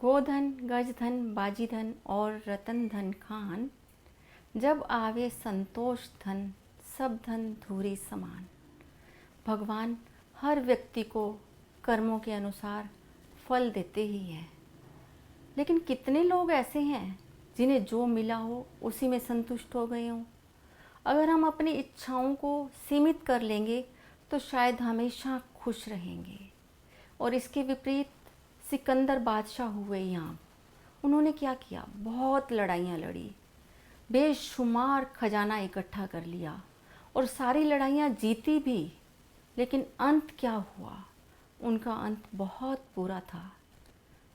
गोधन गजधन बाजीधन और रतन धन खान, जब आवे संतोष धन सब धन धूरी समान। भगवान हर व्यक्ति को कर्मों के अनुसार फल देते ही हैं, लेकिन कितने लोग ऐसे हैं जिन्हें जो मिला हो उसी में संतुष्ट हो गए हों। अगर हम अपनी इच्छाओं को सीमित कर लेंगे तो शायद हमेशा खुश रहेंगे। और इसके विपरीत सिकंदर बादशाह हुए यहाँ। उन्होंने क्या किया? बहुत लड़ाइयाँ लड़ी, बेशुमार खजाना इकट्ठा कर लिया और सारी लड़ाइयाँ जीती भी, लेकिन अंत क्या हुआ? उनका अंत बहुत बुरा था।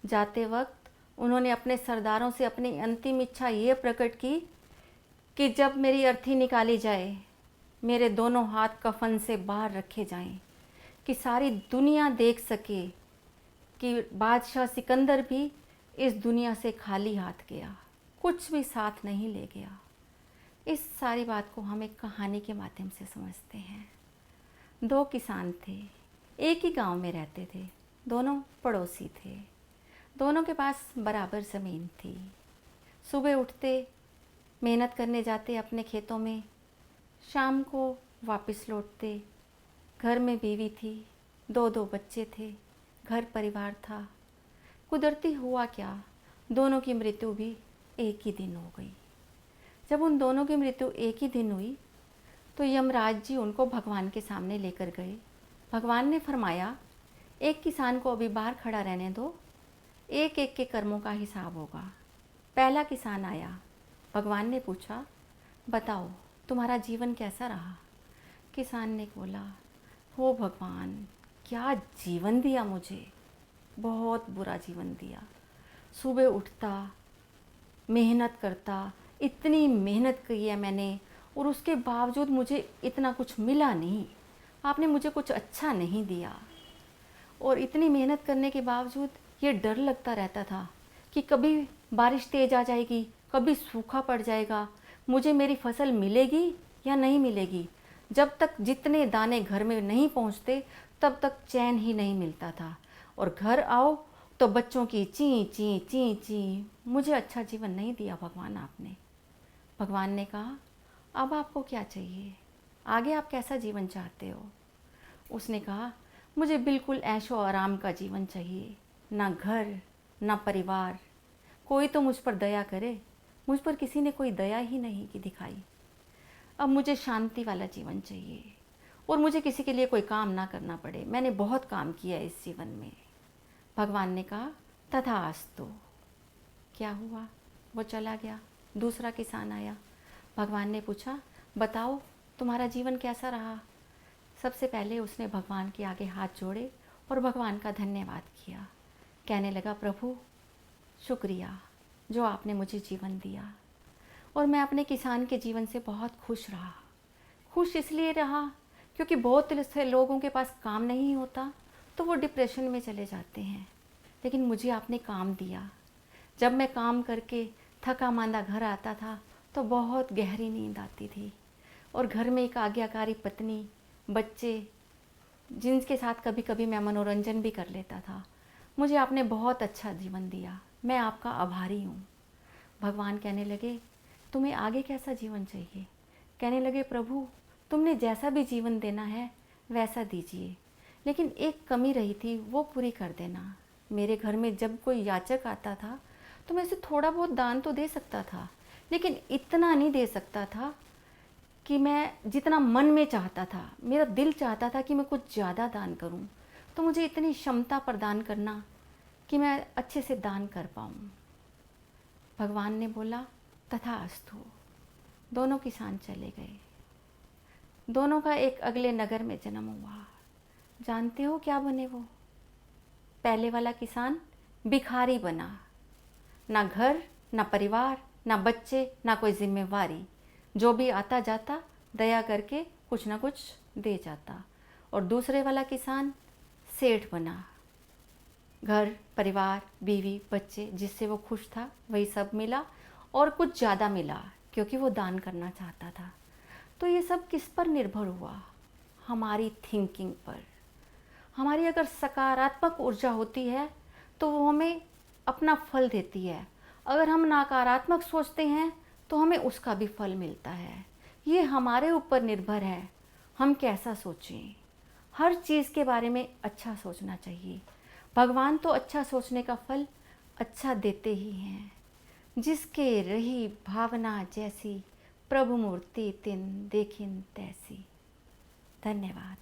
जाते वक्त उन्होंने अपने सरदारों से अपनी अंतिम इच्छा ये प्रकट की कि जब मेरी अर्थी निकाली जाए, मेरे दोनों हाथ कफन से बाहर रखे जाएं, कि सारी दुनिया देख सके कि बादशाह सिकंदर भी इस दुनिया से खाली हाथ गया, कुछ भी साथ नहीं ले गया। इस सारी बात को हम एक कहानी के माध्यम से समझते हैं। दो किसान थे, एक ही गांव में रहते थे, दोनों पड़ोसी थे, दोनों के पास बराबर ज़मीन थी। सुबह उठते, मेहनत करने जाते अपने खेतों में, शाम को वापस लौटते। घर में बीवी थी, दो दो बच्चे थे, घर परिवार था। कुदरती हुआ क्या, दोनों की मृत्यु भी एक ही दिन हो गई। जब उन दोनों की मृत्यु एक ही दिन हुई तो यमराज जी उनको भगवान के सामने लेकर गए। भगवान ने फरमाया, एक किसान को अभी बाहर खड़ा रहने दो, एक एक के कर्मों का हिसाब होगा। पहला किसान आया। भगवान ने पूछा, बताओ तुम्हारा जीवन कैसा रहा? किसान ने बोला, हो भगवान, क्या जीवन दिया मुझे, बहुत बुरा जीवन दिया। सुबह उठता, मेहनत करता, इतनी मेहनत की है मैंने और उसके बावजूद मुझे इतना कुछ मिला नहीं। आपने मुझे कुछ अच्छा नहीं दिया। और इतनी मेहनत करने के बावजूद ये डर लगता रहता था कि कभी बारिश तेज आ जाएगी, कभी सूखा पड़ जाएगा, मुझे मेरी फसल मिलेगी या नहीं मिलेगी। जब तक जितने दाने घर में नहीं पहुंचते तब तक चैन ही नहीं मिलता था। और घर आओ तो बच्चों की ची ची ची ची। मुझे अच्छा जीवन नहीं दिया भगवान आपने। भगवान ने कहा, अब आपको क्या चाहिए? आगे आप कैसा जीवन चाहते हो? उसने कहा, मुझे बिल्कुल ऐशो आराम का जीवन चाहिए, ना घर ना परिवार। कोई तो मुझ पर दया करे, मुझ पर किसी ने कोई दया ही नहीं की दिखाई। अब मुझे शांति वाला जीवन चाहिए और मुझे किसी के लिए कोई काम ना करना पड़े। मैंने बहुत काम किया इस जीवन में। भगवान ने कहा, तथास्तु। क्या हुआ? वो चला गया। दूसरा किसान आया। भगवान ने पूछा, बताओ तुम्हारा जीवन कैसा रहा? सबसे पहले उसने भगवान के आगे हाथ जोड़े और भगवान का धन्यवाद किया। कहने लगा, प्रभु शुक्रिया जो आपने मुझे जीवन दिया। और मैं अपने किसान के जीवन से बहुत खुश रहा। खुश इसलिए रहा क्योंकि बहुत से लोगों के पास काम नहीं होता तो वो डिप्रेशन में चले जाते हैं, लेकिन मुझे आपने काम दिया। जब मैं काम करके थका मांदा घर आता था तो बहुत गहरी नींद आती थी। और घर में एक आज्ञाकारी पत्नी, बच्चे, जिनके साथ कभी कभी मैं मनोरंजन भी कर लेता था। मुझे आपने बहुत अच्छा जीवन दिया, मैं आपका आभारी हूँ। भगवान कहने लगे, तुम्हें आगे कैसा जीवन चाहिए? कहने लगे, प्रभु तुमने जैसा भी जीवन देना है वैसा दीजिए, लेकिन एक कमी रही थी वो पूरी कर देना। मेरे घर में जब कोई याचक आता था तो मैं उसे थोड़ा बहुत दान तो दे सकता था, लेकिन इतना नहीं दे सकता था कि मैं जितना मन में चाहता था। मेरा दिल चाहता था कि मैं कुछ ज़्यादा दान करूं, तो मुझे इतनी क्षमता प्रदान करना कि मैं अच्छे से दान कर पाऊं। भगवान ने बोला, तथास्तु। दोनों किसान चले गए। दोनों का एक अगले नगर में जन्म हुआ। जानते हो क्या बने वो? पहले वाला किसान भिखारी बना, ना घर ना परिवार ना बच्चे ना कोई जिम्मेवारी। जो भी आता जाता दया करके कुछ ना कुछ दे जाता। और दूसरे वाला किसान सेठ बना, घर परिवार बीवी बच्चे, जिससे वो खुश था वही सब मिला और कुछ ज़्यादा मिला क्योंकि वो दान करना चाहता था। तो ये सब किस पर निर्भर हुआ? हमारी थिंकिंग पर। हमारी अगर सकारात्मक ऊर्जा होती है तो वो हमें अपना फल देती है। अगर हम नकारात्मक सोचते हैं तो हमें उसका भी फल मिलता है। ये हमारे ऊपर निर्भर है, हम कैसा सोचें। हर चीज़ के बारे में अच्छा सोचना चाहिए। भगवान तो अच्छा सोचने का फल अच्छा देते ही हैं। जिसके रही भावना जैसी, प्रभु मूर्ति तिन देखिन तैसी। धन्यवाद।